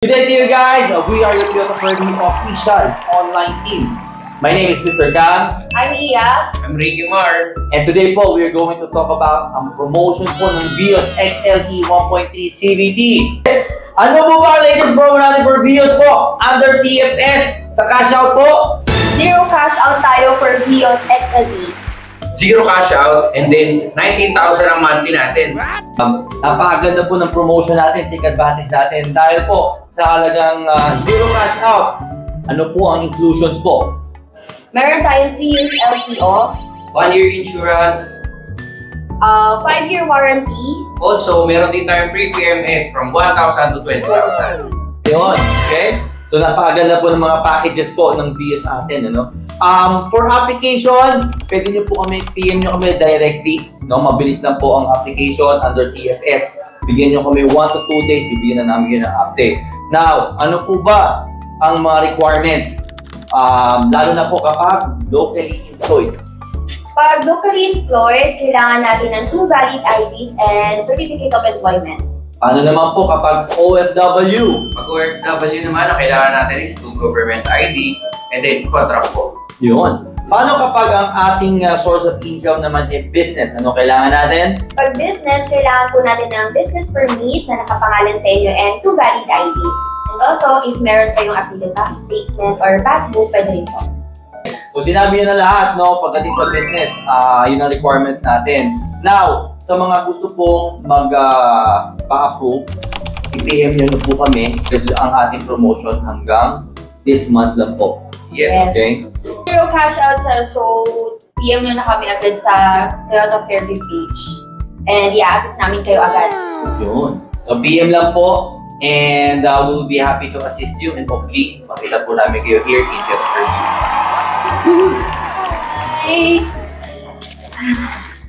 Good day to you guys! We are your Toyota Fermi official online team. My name is Mr. Cam. I'm Iya. I'm Ricky Mar. And today po, we are going to talk about ang promotion po ng Vios XLE 1.3 CVT. Ano po ba ang latest promo natin for Vios po? Under TFS sa cash out po? Zero cash out tayo for Vios XLE. Zero cash out and then 19,000 ang monthly natin. Napakaganda po ng promotion natin, take advantage natin dahil po sa halagang zero cash out. Ano po ang inclusions po? Meron tayong 3 years LTO, 1 year insurance. 5-year warranty. Also, meron din tayong free PMS from 1,000 to 20,000. Yun, okay? So napakaganda po ng mga packages po ng Vios atin, ano? For application, pwede nyo po kami, PM nyo kami directly, no? Mabilis lang po ang application under TFS. Bigyan nyo kami 1 to 2 days, bibigyan na namin yun ng update. Now, ano po ba ang mga requirements? Lalo na po kapag locally employed. Pag locally employed, kailangan natin ng 2 valid IDs and certificate of employment. Ano naman po kapag OFW? Pag OFW naman, ang kailangan natin is 2 government ID and then contract po. Yun. Paano kapag ang ating source of income naman ay business? Ano kailangan natin? Pag business, kailangan po natin ng business permit na nakapangalan sa inyo and 2 valid IDs. And also, if meron kayong updated tax statement or passbook, pwede rin po. So sinabi nyo na lahat, no? Pagdating sa business, yun ang requirements natin. Now, sa mga gusto pong pa-approve, i-PM nyo na po kami kasi ang ating promotion hanggang this month lang po. Yes. Okay? Zero cash out, so PM nyo na kami agad sa Toyota Fairview page. And i-assist namin kayo agad. Yun. So PM lang po and we'll be happy to assist you and hopefully makita po namin kayo here in Toyota Fairview. Bye!